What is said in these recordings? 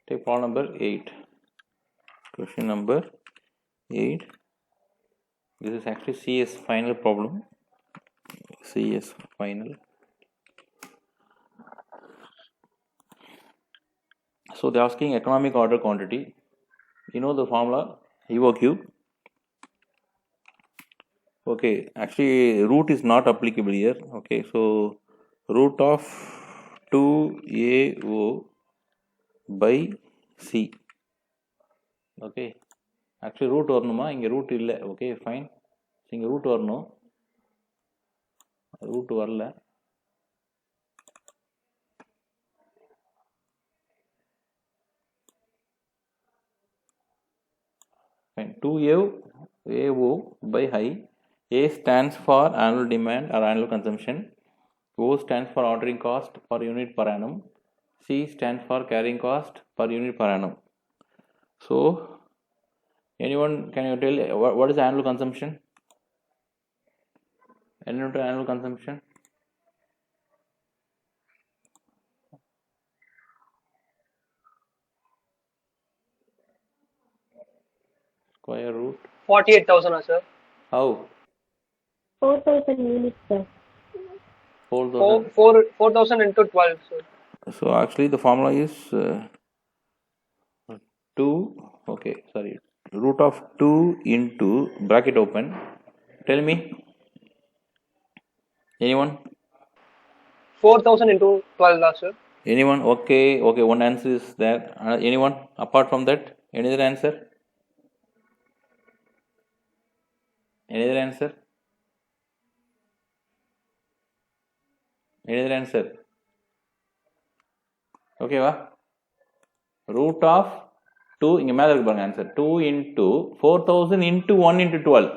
Take problem number 8. Question number 8. This is actually CS final problem. CS final. So they're asking economic order quantity. You know the formula EOQ. Okay, actually root is not applicable here. Okay, so root of 2AO by C. Okay, actually root வரணுமா இங்க root இல்ல. Okay, fine. இங்க root வரணும், root வரல. Fine. 2AO by I. A stands for annual demand or annual consumption. O stands for ordering cost per unit per annum. C stands for carrying cost per unit per annum. So, anyone, can you tell what is annual consumption? Annual consumption? Square root? 48,000, sir. How? 4,000 units, sir. 4,000. 4,000 into 12, sir. So, actually the formula is 2, okay, sorry, root of 2 into bracket open. Tell me. Anyone? 4,000 into 12, sir. Anyone? Okay, one answer is there. Anyone apart from that? Any other answer? Any other answer? Any other answer? Okay, va? Root of 2, இங்க மேல இருக்கு பாருங்க answer. 2 into 4,000 into 1 into 12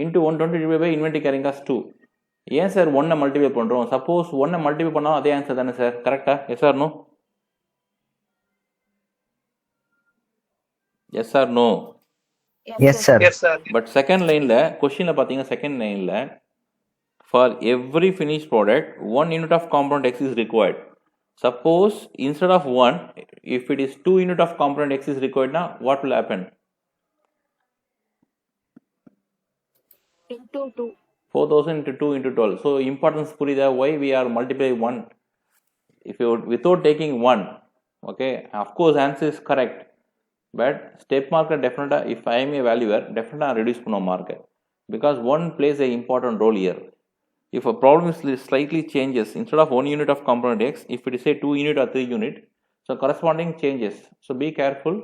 into 120 divided by inventory carrying cost 2. ஏன் sir 1 multiply பண்றோம்? Suppose 1 multiply பண்ணாலும் அதே answer தானே sir? கரெக்டா? Yes or no? Yes or no? Yes, sir. Yes, sir. But second லைன்ல கொஸ்டின்ல பாத்தீங்கன்னா செகண்ட் லைன்ல for every finished product 1 unit of component X is required. Suppose instead of 1, if it is 2 unit of component X is required, now what will happen? Into 2. 4,000 into 2 into 12. So importance purida, why we are multiplying 1? If you without taking 1, okay, of course answer is correct. But step marker definitely, if I am a valuer, definitely reduce puno marker, because 1 plays a important role here. If a problem is slightly changes, instead of 1 unit of component X, if it is say 2 unit or 3 unit, so corresponding changes. So be careful.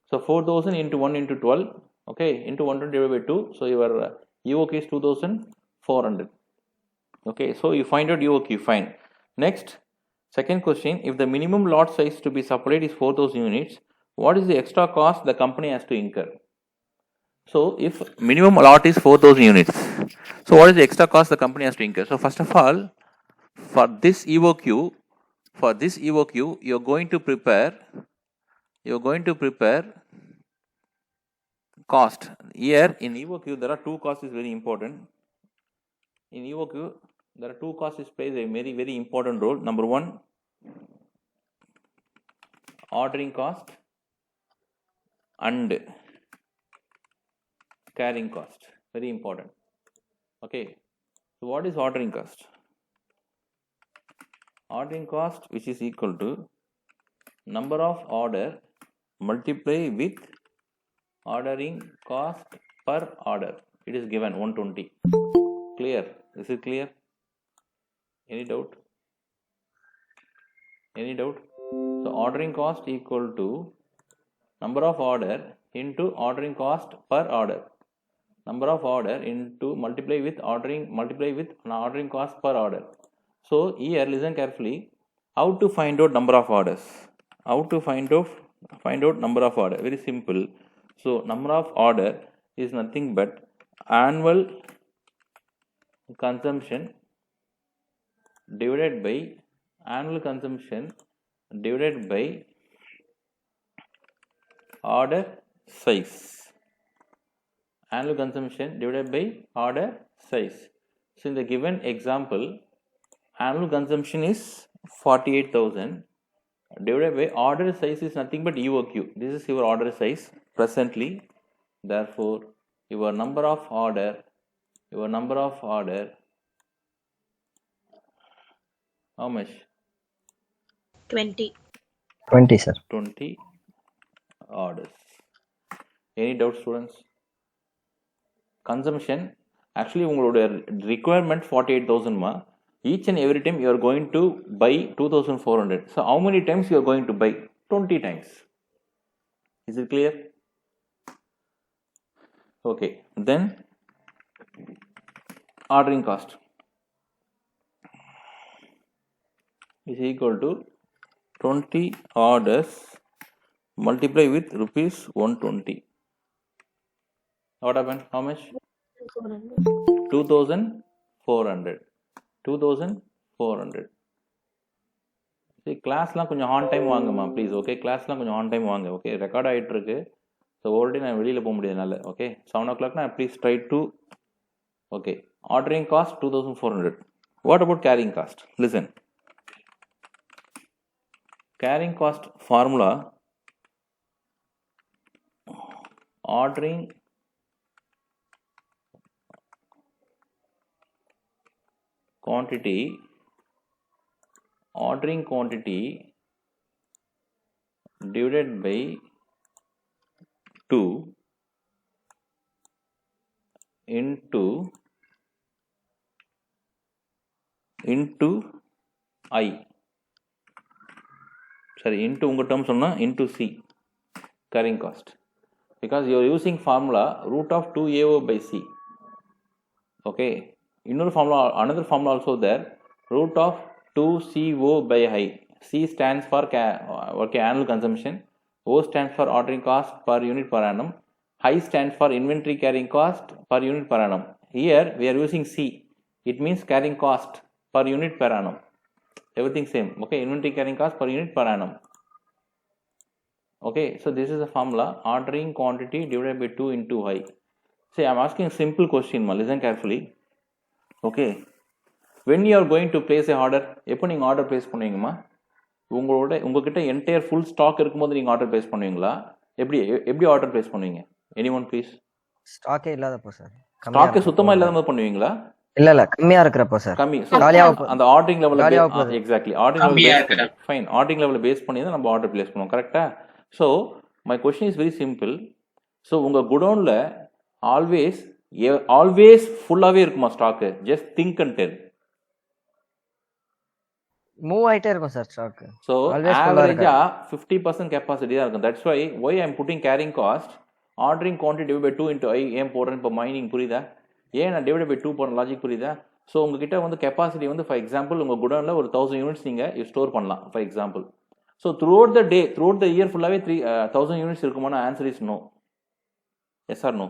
So 4,000 into 1 into 12, okay, into 100 divided by 2. So your EOQ is 2,400. Okay, so you find out EOQ, fine. Next, second question, if the minimum lot size to be supplied is 4,000 units, what is the extra cost the company has to incur? So if minimum lot is 4,000 units, so what is the extra cost the company has to incur? So first of all, for this EOQ, you're going to prepare cost. Here in EOQ there are two costs is very important. In EOQ there are two costs plays a very, very important role. Number one, ordering cost and carrying cost, very important. Okay, so what is ordering cost? Ordering cost, which is equal to number of order multiply with ordering cost per order. It is given 120. Clear? Is it clear? Any doubt? Any doubt? So ordering cost equal to number of order into ordering cost per order. Number of order into multiply with ordering cost per order. So here listen carefully. How to find out number of orders? How to find out number of order? Very simple. So number of order is nothing but annual consumption divided by order size. Annual consumption divided by order size. So in the given example, annual consumption is 48,000 divided by order size is nothing but EOQ. This is your order size presently. Therefore, your number of order how much? 20. 20, sir. 20 orders. Any doubt, students? Consumption, actually உங்களுடைய requirement 48,000 ma. Each and every time you are going to buy 2,400. So how many times you are going to buy? 20 times. Is it clear? Okay, then ordering cost is equal to 20 orders multiply with rupees 120. What happened? How much? 2,400. 2,400. See, classலாம் கொஞ்சம் on time வாங்கம்மா please. Okay, கிளாஸ்லாம் கொஞ்சம் on time வாங்க. Okay, record ஆகிட்டு இருக்கு. So already நான் வெளியில் போக முடியாதுனால. ஓகே, 7 o'clock நான் please try to. Okay, ordering cost 2,400. What about carrying cost? Listen, carrying cost formula, ordering quantity divided by 2 into I. Sorry, into உங்க term சொன்னா into C, carrying cost, because you are using formula root of 2AO by C. Okay, another formula also there, root of 2CO by I. C stands for annual consumption, O stands for ordering cost per unit per annum, I stands for inventory carrying cost per unit per annum. Here we are using C, it means carrying cost per unit per annum. Everything same. Okay, inventory carrying cost per unit per annum. Okay, so this is the formula, ordering quantity divided by 2 into I. See, I am asking a simple question, ma. Listen carefully. Okay, when you are going to place a order, எப்போ நீங்கள் order place பண்ணுவீங்கம்மா? உங்ககிட்ட entire full stock இருக்கும்போது நீங்கள் order place பண்ணுவீங்களா? எப்படி order place பண்ணுவீங்க? Anyone please. ஸ்டாக்கே இல்லாதப்போ சார். ஸ்டாக்கே சுத்தமாக இல்லாத பண்ணுவீங்களா? இல்ல கம்மியா இருக்கிறப்போ சார். கம்மி. அந்த ஆர்டரிங் லெவல்ல exactly ordering level fine. Ordering லெவல்ல பேஸ் பண்ணி தான் நம்ம ஆர்டர் பிளேஸ் பண்ணுவோம். கரெக்ட்டா? So my question is very simple. So உங்க குடோன்ல ஆல்வேஸ் ஃபுல்லாவே இருக்குமா stock? Just think and tell. Move ஆயிட்டே இருக்கும் சார் ஸ்டாக். ஸோ ஆவரேஜா 50% கெப்பாசிட்டி தான் இருக்கும். That's why I am putting carrying cost ordering quantity divide by 2 into I. ஏன் போடுறேன்? இப்போ மைனிங் புரியுதா? ஏன் நான் டிவைட் பை 2 போடுற லாஜிக் புரியுதா? ஸோ உங்ககிட்ட வந்து கெப்பாசிட்டி வந்து ஃபார் எக்ஸாம்பிள் உங்கள் குடோனில் ஒரு 1000 யூனிட்ஸ் நீங்கள் ஸ்டோர் பண்ணலாம் for example. So throughout the year ஃபுல்லாகவே 1000 யூனிட்ஸ் இருக்குமான answer is no. Yes or no?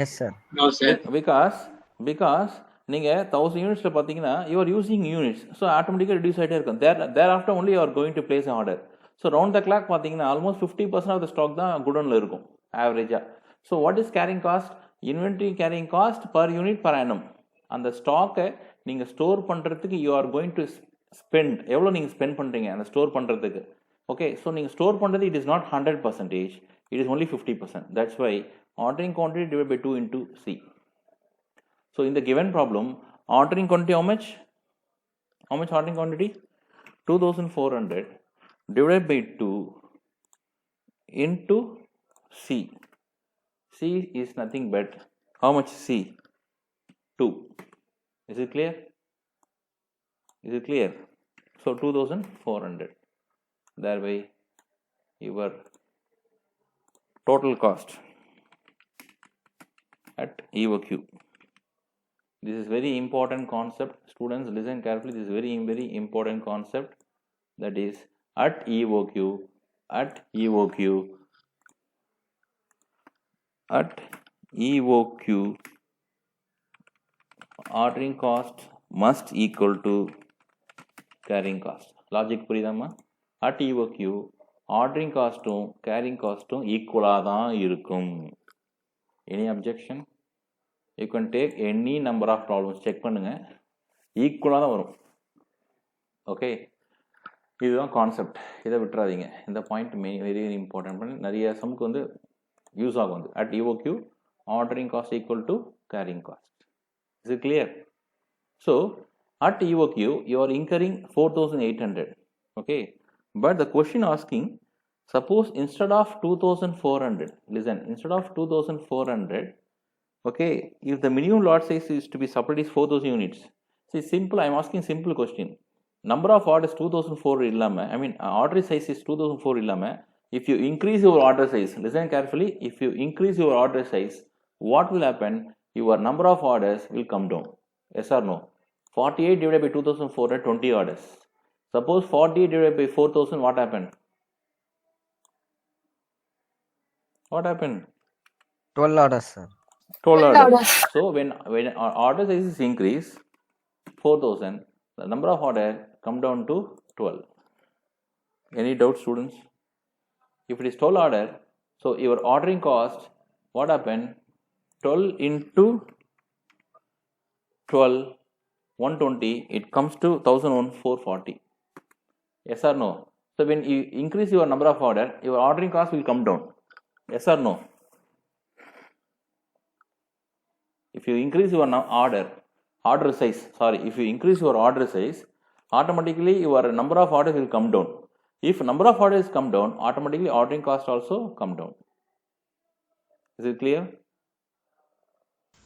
Yes sir. No, sir. Because நீங்கள் 1000 யூனிட்ஸில் பார்த்தீங்கன்னா you are using units. So ஆட்டோமேட்டிக்காக ரெடியூஸ் ஆகிட்டே இருக்கும். Thereafter only you are going to place order. So round the clock பார்த்தீங்கன்னா almost 50% of the stock தான் குடோனில் இருக்கும் ஆவரேஜாக. So what is carrying cost? Inventory carrying cost per unit per annum. அந்த ஸ்டாக்கை நீங்கள் ஸ்டோர் பண்ணுறதுக்கு you are going to spend. எவ்வளோ நீங்கள் ஸ்பெண்ட் பண்ணுறீங்க அந்த ஸ்டோர் பண்ணுறதுக்கு? ஓகே, ஸோ நீங்கள் ஸ்டோர் பண்ணுறது it is not 100%, it is only 50%. That's why ordering quantity divided by 2 into C. So in the given problem, ordering quantity how much? How much ordering quantity? 2,400 divided by 2 into C. C is nothing but how much? C 2. Is it clear? Is it clear? So 2,400. Thereby your total cost at EOQ. This is very important concept. Students, listen carefully. This is very important concept. That is at EOQ. At EOQ. At EOQ, ordering cost must equal to carrying cost. Logic புரியுதாமா? At EOQ, ordering costum carrying costum ஈக்குவலாக தான் இருக்கும். Any objection? You can take any number of problems, check பண்ணுங்க, ஈக்குவலாக தான் வரும். Okay, இதுதான் concept. இதை விட்டுறாதீங்க. இந்த பாயிண்ட் வெரி வெரி இம்பார்ட்டன்ட். நிறைய சம்க்கு வந்து யூஸ் ஆகும். வந்து at EOQ ordering cost equal to carrying cost. Is it clear? So at EOQ you are incurring 4,800. Okay, but the question asking, suppose instead of 2,400, listen, instead of 2,400, okay, if the minimum lot size is to be supplied is 4,000 units. See, simple, I am asking simple question. Number of orders 2,004 illama, I mean order size is 2,004 illama. If you increase your order size, listen carefully, if you increase your order size, what will happen? Your number of orders will come down. Yes or no? 48 divided by 2,400, 20 orders. Suppose 48 divided by 4,000, what happened? What happened? 12 orders, sir. 12 orders. So when order size is increased 4,000, the number of order come down to 12. Any doubt, students? If it is 12 order, so your ordering cost, what happened? 12 into 12, 120, it comes to 1,440. Yes or no? So when you increase your number of order, your ordering cost will come down. Yes or no? If you increase your order size, if you increase your order size, automatically your number of orders will come down. If number of orders come down, automatically ordering cost also come down. Is it clear?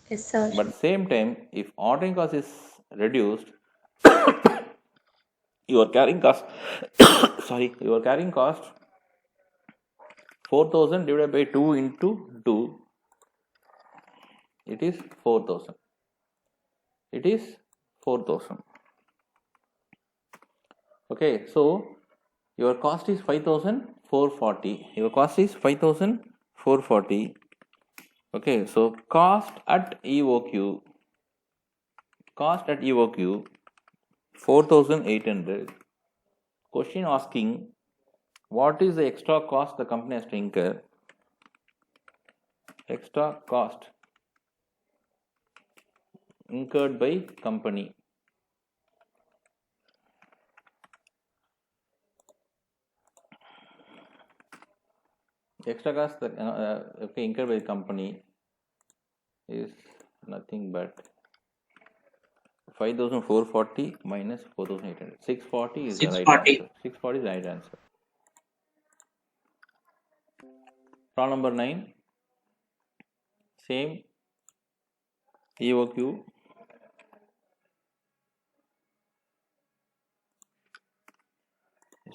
Yes, sir. But same time, if ordering cost is reduced, your carrying cost, your carrying cost 4,000 divided by 2 into 2, it is 4,000. It is 4,000. Okay, so your cost is 5,440. Your cost is 5,440. Okay, so cost at EOQ 4,800. Question asking, what is the extra cost the company has to incur? Extra cost incurred by company. Extra cost that okay, incurred by the company is nothing but 5,440 minus 4,800. 640 is the right 640. answer. 640 is the right answer. Problem number 9. Same EOQ.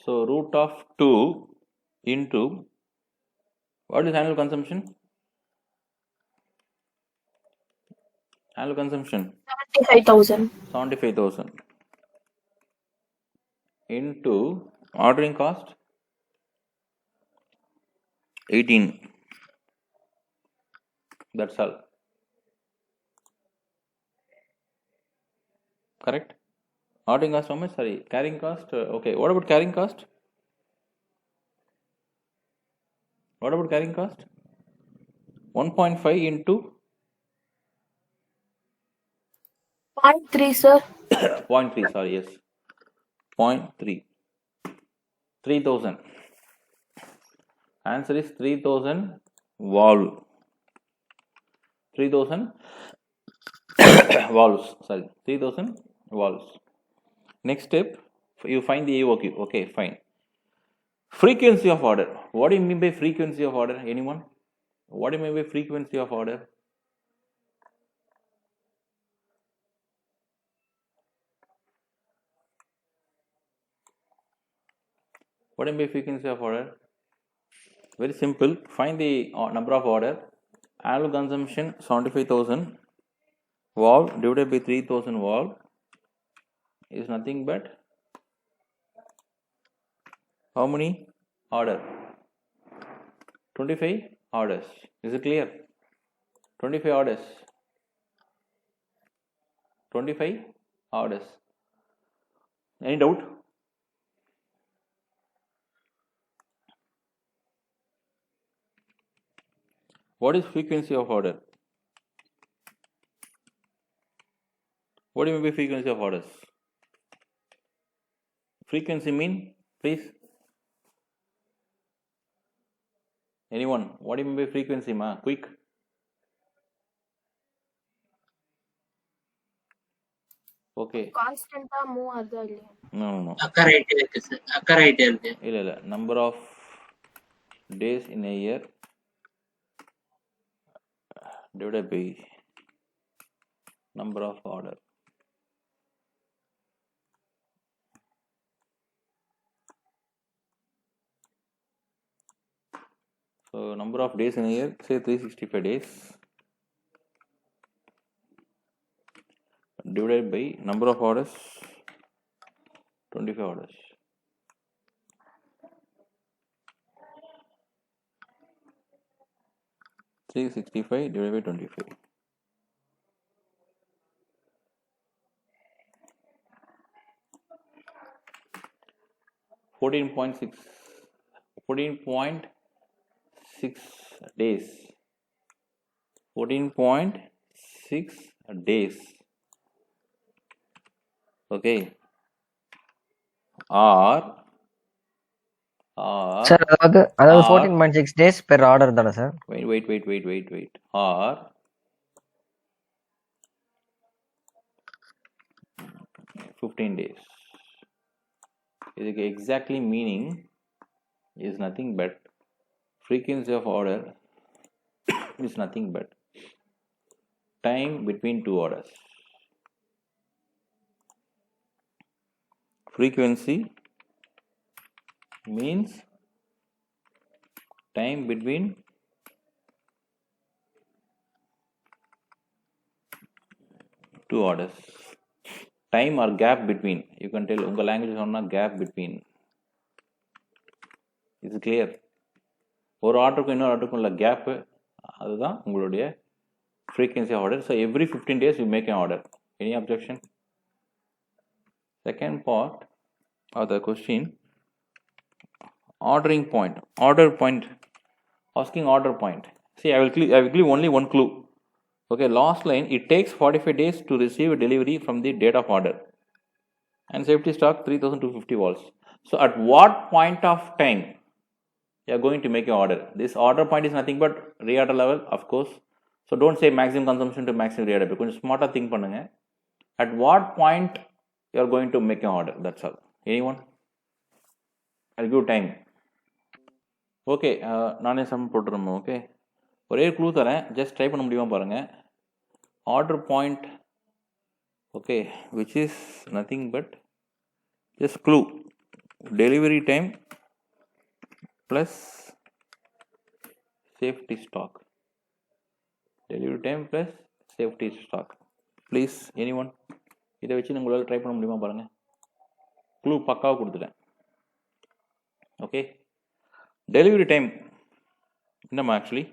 So root of 2 into, what is annual consumption? Annual consumption 75,000. 75,000 into ordering cost 18. That's all. Correct? Ordering cost how much? Sorry, carrying cost. Okay, what about carrying cost? What about carrying cost? 1.5 into 0.3, sir. 0.3, sorry, yes. 0.3. 3,000. Answer is 3,000 valve. 3,000 valves. Sorry, 3,000 valves. Next step, you find the EOQ. Okay, fine. Frequency of order. What do you mean by frequency of order? Anyone? What do you mean by frequency of order? What do you mean by frequency of order? Very simple. Find the number of order. Annual consumption 75,000 valve divided by 3,000 valve is nothing but how many order? 25 orders. Is it clear? 25 orders. 25 orders. Any doubt? What is frequency of order? What do you mean by frequency of orders? Frequency mean, please? Anyone? What do you mean by frequency, ma? Quick. Okay. Constant move ஆகுதா இல்லையா? No. அக்கா right இருக்கு sir, அக்கா right இருக்கு. இல்ல. Number of days in a year divided by number of order. So number of days in a year, say 365 days divided by number of orders, 25 orders. Three 65 divided by 25. Fourteen point six days. 14.6 days. Okay. Or sir அதாவது 14.6 days per order தானே sir? wait. Or 15 days. இதுக்கு exactly meaning is nothing but frequency of order is nothing but time between two orders. Frequency means time between two orders. Time or gap between. You can tell unga language onna gap between. Is it clear? ஒரு ஆர்டருக்கும் இன்னொரு ஆர்டருக்கும் உள்ள gap அதுதான் உங்களுடைய frequency of order. So every 15 days you make an order. Any objection? Second part of the question, ordering point. Order point. Asking order point. See, I will give only one clue. Okay, last line, it takes 45 days to receive a delivery from the date of order. And safety stock 3250 volts. So at what point of time you are going to make an order? This order point is nothing but reorder level, of course. So don't say maximum consumption to maximum reorder. Because smarter think பண்ணுங்க. At what point you are going to make an order? That's all. Anyone? I'll give time. Okay, நானே sum போட்டுறோம். Okay. ஒரே clue தரேன், just try பண்ண முடியுமா பாருங்க. Order point, okay, which is nothing but just clue. Delivery time plus safety stock. Delivery time plus safety stock. Please anyone, இதை வச்சு உங்களால் ட்ரை பண்ண முடியுமா பாருங்கள். க்ளூ பக்காவாக கொடுத்துட்டேன். ஓகே, டெலிவரி டைம் என்னம்மா actually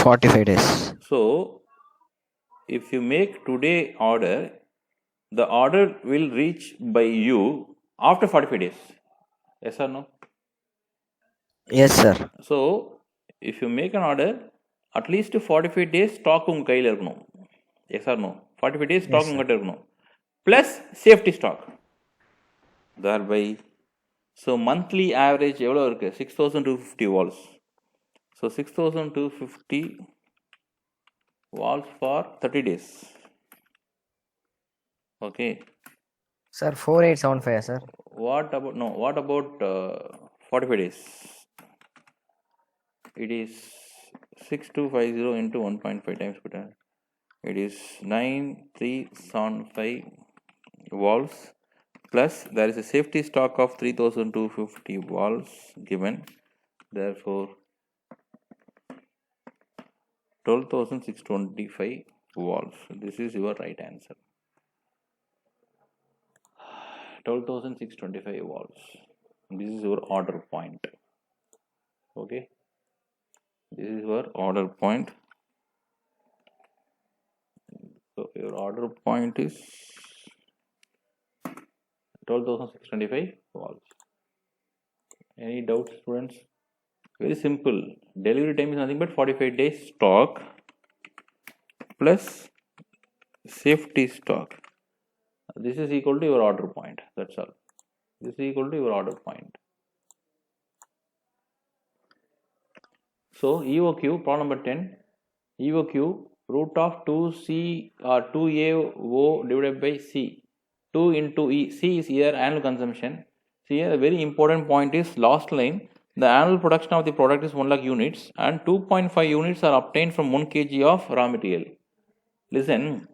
45 days. So if you make today order, the order will reach by you after 45 days. Yes or no? Yes sir. So if you make an order, at least 45 days stock உங்க கையில் இருக்கணும். Yes or no? 45 days stock உங்ககிட்ட இருக்கணும். Plus safety stock. Thereby, so monthly average எவ்வளோ இருக்கு? 6250 volts. So 6250 volts for 30 days. Okay. Sir 4875 sir. What about 45 days? It is 6250 into 1.5 times per time. It is 9375 volts plus there is a safety stock of 3250 volts given. Therefore 12,625 volts. This is your right answer. 12,625 volts. This is your order point. Okay. This is your order point. So your order point is 12,625 volts. Any doubts, students? Very simple. Delivery time is nothing but 45 days stock plus safety stock. This is equal to your order point. That's all. This is equal to your order point. So EOQ, problem number 10, EOQ root of 2C or 2AO divided by C. 2 into E. C is here annual consumption. See here, a very important point is last line. The annual production of the product is 1 lakh units and 2.5 units are obtained from 1 kg of raw material. Listen,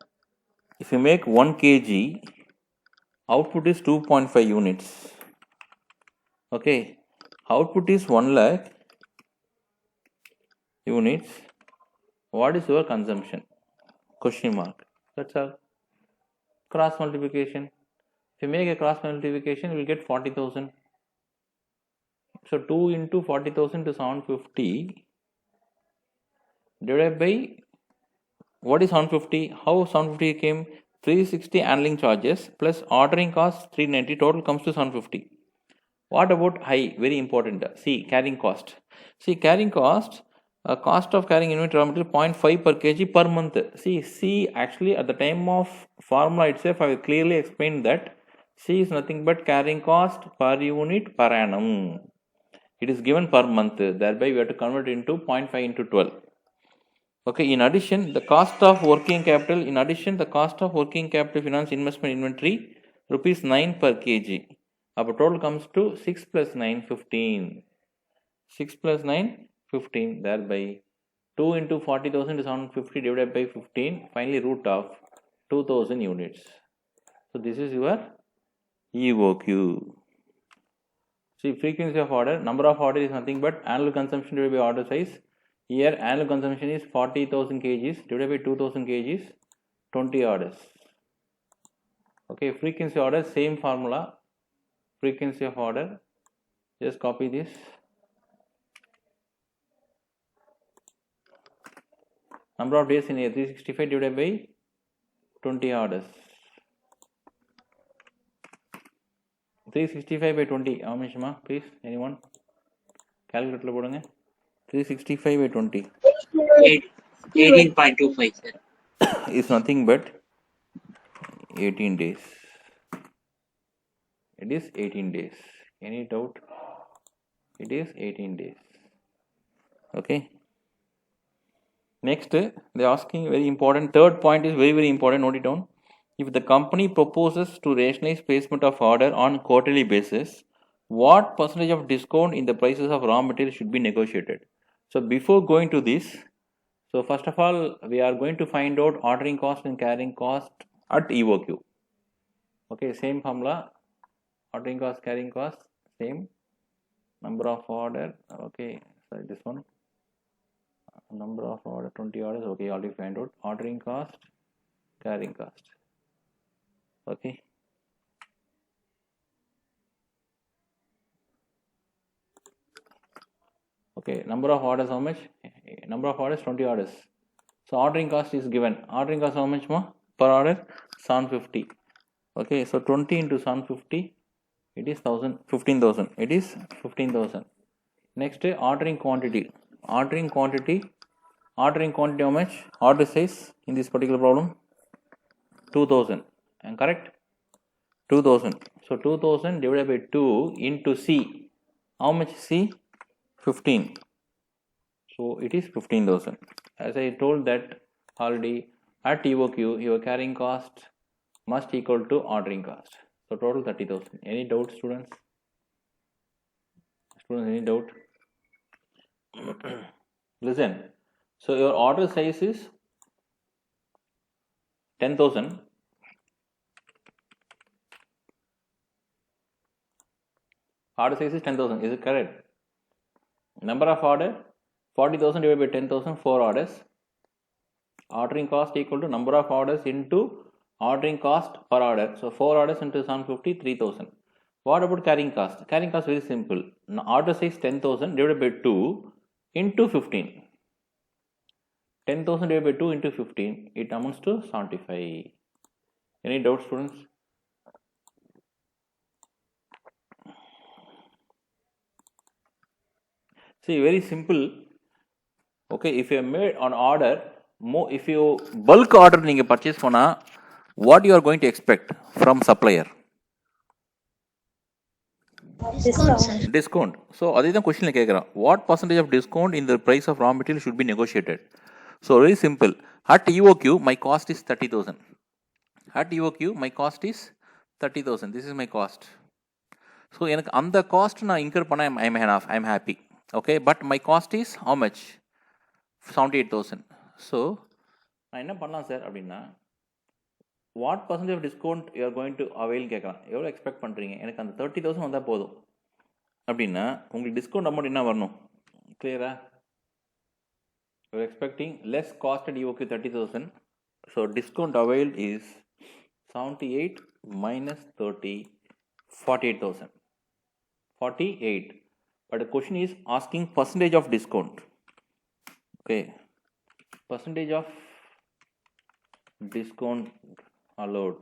if you make 1 kg, output is 2.5 units. Okay, output is 1 lakh units. What is your consumption? Question mark. That's all. Cross multiplication. If you make a cross multiplication, you will get 40,000. So 2 into 40,000 to 750 divided by, what is 750? How 750 came? 360 handling charges plus ordering cost 390, total comes to 750. What about high? Very important. See, carrying cost. See, carrying cost, cost of carrying inventory raw material 0.5 per kg per month. See, actually at the time of formula itself, I will clearly explain that C is nothing but carrying cost per unit per annum. It is given per month. Thereby, we have to convert it into 0.5 into 12. Okay, in addition, the cost of working capital, finance investment inventory, rupees 9 per kg. Our total comes to 6 plus 9, 15. 6 plus 9, 15. Thereby, 2 into 40,000 is 750 divided by 15. Finally, root of 2000 units. So, this is your EOQ. See, frequency of order, number of order is nothing but annual consumption divided by order size. Here, annual consumption is 40,000 kgs divided by 2000 kgs, 20 orders. Okay, frequency order, same formula. Frequency of order, just copy this. Number of days in a 365 divided by 20 orders. 365 by 20. How much, ma? Please, anyone? Calculator 365 by 20. 18.25, sir. Is nothing but 18 days. It is 18 days. Any doubt? It is 18 days. Okay. Next, they are asking very important. Third point is very, very important. Note it down. If the company proposes to rationalize placement of order on quarterly basis, what percentage of discount in the prices of raw material should be negotiated? So before going to this, so first of all, we are going to find out ordering cost and carrying cost at EOQ. Okay, same formula. Ordering cost, carrying cost, same. Number of order. Okay, sorry, this one. Number of order, 20 orders. Okay, already find out. Ordering cost, carrying cost. Okay. Okay, number of orders, how much? Number of orders, 20 orders. So ordering cost is given. Ordering cost how much more? Per order? 750. Okay, so 20 into 750, it is 15,000. It is 15,000. Next, ordering quantity. Ordering quantity how much? Order size in this particular problem? 2000. Am I correct? 2000. So 2000 divided by 2 into C. How much C? 15. So it is 15,000. As I told that already, at EOQ, your carrying cost must equal to ordering cost. So total 30,000. Any doubt, students? Students, any doubt? Listen. So your order size is 10,000. Order size is 10,000. Is it correct? Number of order 40,000 divided by 10,000, 4 orders. Ordering cost equal to number of orders into ordering cost per order. So 4 orders into 750, 3,000. What about carrying cost? Carrying cost very simple. Order size 10,000 divided by 2 into 15. 10,000 divided by 2 into 15, it amounts to 75. Any doubts, students? See, very simple. Okay, if you have made an order, if you bulk order நீங்க purchase பண்ணா what you are going to expect from supplier? Discount. Discount. So அதே தான் கொஸ்டினில் கேட்குறான், what percentage of discount in the price of raw material should be negotiated? So very simple. At EOQ my cost is 30,000. At EOQ my cost is 30,000. This is my cost. So எனக்கு அந்த cost நான் in her பண்ண I'm happy. Okay, but my cost is how much? 78,000. So நான் என்ன பண்ணலாம் sir அப்படின்னா, what percentage of discount you are going to அவைல்னு கேட்கலாம். எவ்வளோ எக்ஸ்பெக்ட் பண்ணுறீங்க? எனக்கு அந்த 30,000 வந்தால் போதும் அப்படின்னா உங்களுக்கு டிஸ்கவுண்ட் அமௌண்ட் என்ன வரணும்? கிளியரா? You expecting less cost at EOQ 30,000. So discount availed is 78 minus 30, 48,000. 48. But the question is asking percentage of discount. Okay, percentage of discount allowed.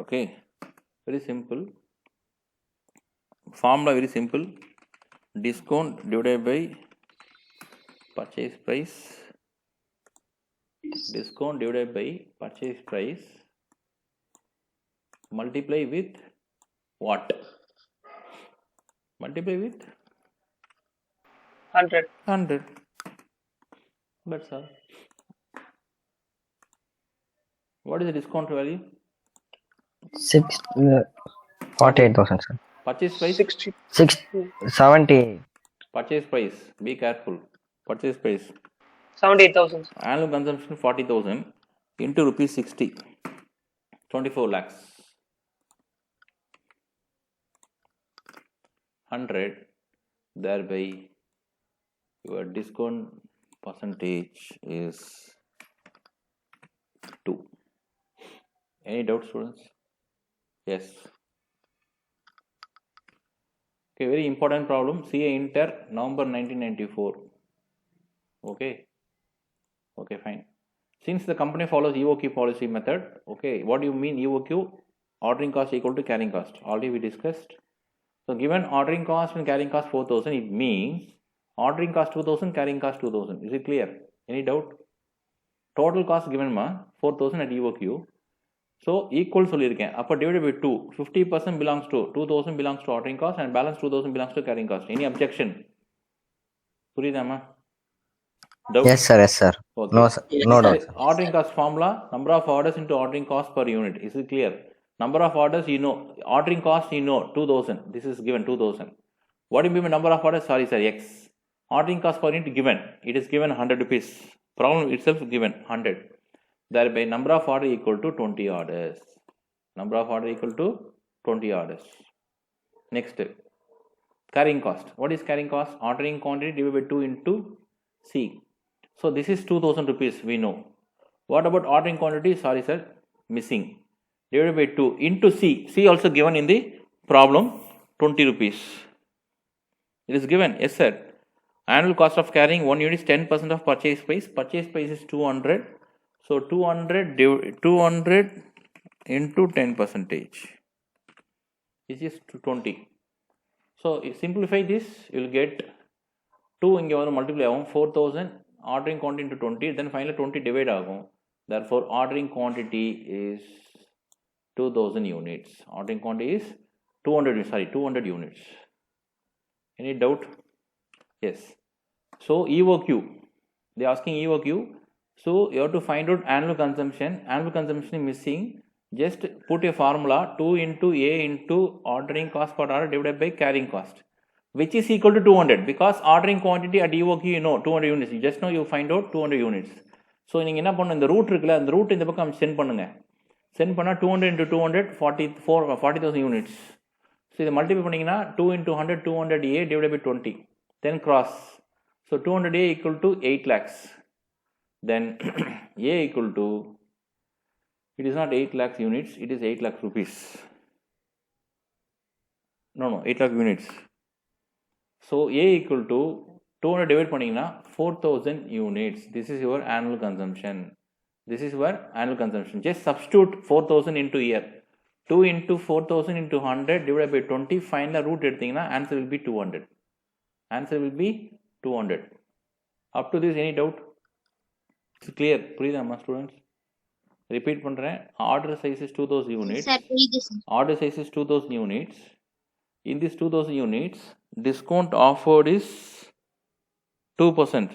Okay, very simple formula, very simple. Discount divided by purchase price. Discount divided by purchase price multiply with what? Multiply with 100. That's all. What is the discount value? 48,000, sir. Purchase price? 60. 70. Purchase price. Be careful. Purchase price. 78,000. Annual consumption 40,000 into rupees 60. 24 lakhs. 100. Thereby your discount percentage is 2. Any doubts, students? Yes. Okay, very important problem. CA Inter, November 1994. Okay, fine. Since the company follows EOQ policy method, okay, what do you mean EOQ? Ordering cost equal to carrying cost. Already we discussed. So given ordering cost and carrying cost 4,000, it means ordering cost 2,000, carrying cost 2,000. Is it clear? Any doubt? Total cost given 4,000 at EOQ. So equal சொல்லியிருக்கேன். அப்போ divided by 2. 50% belongs to 2,000 belongs to ordering cost and balance 2,000 belongs to carrying cost. Any objection? புரியுதாமா? Yes, sir. Okay. No, sir. No doubt, sir. Ordering cost formula, number of orders into ordering cost per unit. Is it clear? Number of orders, you know. Ordering cost, you know, 2,000. This is given 2,000. What do you mean by number of orders? Sorry, sir, X. Ordering cost per unit given. It is given 100 rupees. Problem itself given 100. Thereby number of order equal to 20 orders. Number of order equal to 20 orders. Next, carrying cost. What is carrying cost? Ordering quantity divided by 2 into C. So this is 2,000 rupees, we know. What about ordering quantity? Sorry, sir, missing. Divided by 2 into C. C also given in the problem, 20 rupees. It is given, yes, sir. Annual cost of carrying 1 unit is 10% of purchase price. Purchase price is 200. So 200 into 10%, which is 20. So if simplify this, you will get 2 இங்கே வந்து multiply ஆகும் 4,000 ordering quantity into 20, then finally 20 divide ஆகும். Therefore ordering quantity is 2,000 units. Ordering quantity is 200 units. Any doubt? Yes. So EOQ, they are asking EOQ. So you have to find out annual consumption. Annual consumption is missing. Just put a formula 2 into A into ordering cost per order divided by carrying cost, which is equal to 200, because ordering quantity at EOQ, you know, 200 units. You just know, you find out 200 units. So நீங்கள் என்ன பண்ணணும், இந்த root இருக்குல்ல, அந்த root இந்த பக்கம் send பண்ணுங்க. Send பண்ணால் 200 into 200 40,000 units. ஸோ இதை மல்டிப்ளை பண்ணிங்கன்னா 2 into 100 200A divided by 20, then cross. So 200A equal to 8 lakhs. Then A equal to, it is not 8 lakhs units, it is 8 lakhs rupees. No, 8 lakh units. So A equal to 200 divide பண்ணிங்கன்னா 4,000 units. This is your annual consumption. This is your annual consumption. Just substitute 4,000 into year. 2 into 4,000 into 100 divided by 20. Final root எடுத்தீங்கன்னா answer will be 200. Answer will be 200. Up to this, any doubt? It's clear. புரியுதாமா students? repeat பண்றேன், order size is 2000 units. Sir, புரியுது sir. Order size is 2000 units. In this 2000 units, discount offered is 2%.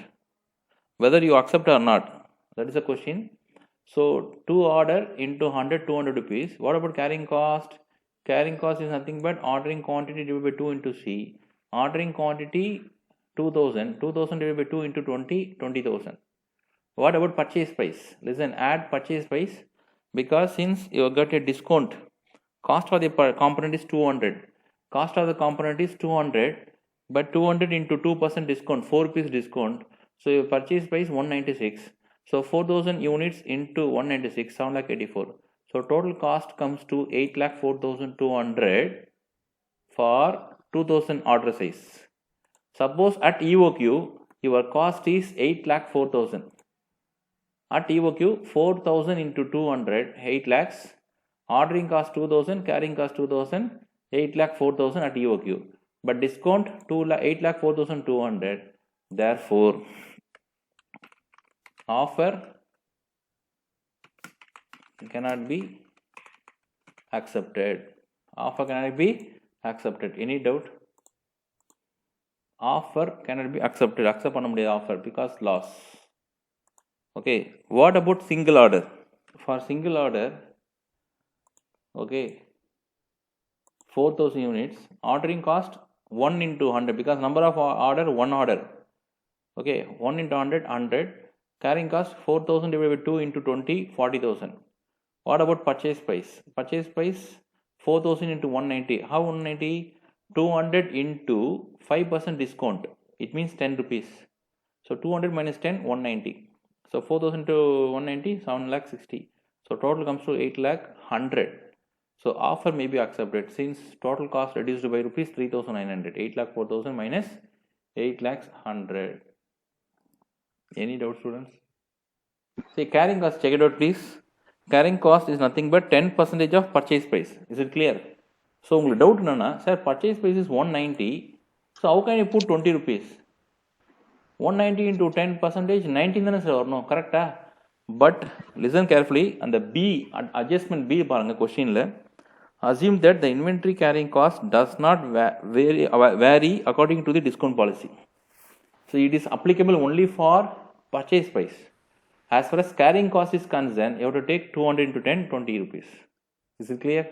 Whether you accept or not, that is the question. So 2 order into 100, 200 rupees. What about carrying cost? Carrying cost is nothing but ordering quantity divided by 2 into C. Ordering quantity 2000, 2000 divided by 2 into 20, 20,000. What about purchase price? Listen, add purchase price, because since you got a discount, cost of the component is 200. Cost of the component is 200, but 200 into 2% discount, 4 rupees discount. So your purchase price 196. So 4000 units into 196, 784. So total cost comes to 8,04,200 for 2000 order size. Suppose at EOQ your cost is 8,04,000. At EOQ 4000 into 200, 8 lakhs. Ordering cost 2000, carrying cost 2000, 8,04,000 at EOQ. But discount 8,04,200. Therefore, offer cannot be accepted. Offer cannot be accepted. Any doubt? Offer cannot be accepted. Accept பண்ண முடியாது offer because loss. Okay. What about single order? For single order, okay, 4000 units. Ordering cost 1 into 100 because number of order 1 order. Okay, 1 into 100, 100. Carrying cost 4000 divided by 2 into 20, 40,000. What about purchase price? Purchase price 4000 into 190. How 190? 200 into 5% discount. It means 10 rupees. So 200 minus 10, 190. So 4000 to 190, 7,60,000. So total comes to 8,100,000. So offer may be accepted since total cost reduced by rupees 3,900. 8,04,000 minus 8,100,000. Any doubt, students? See, carrying cost, check it out please. Carrying cost is nothing but 10% of purchase price. Is it clear? So உங்களுக்கு doubt என்னன்னா, sir, purchase price is 190. So how can you put 20 rupees? 190 into 10%, 19 தானே sir வரணும், கரெக்டா? But listen carefully, and the B, adjustment B பாருங்க questionல, assume that the inventory carrying cost does not vary according to the discount policy. So it is applicable only for purchase price. As far as carrying cost is concerned, you have to take 200 into 10, 20 rupees. Is it clear?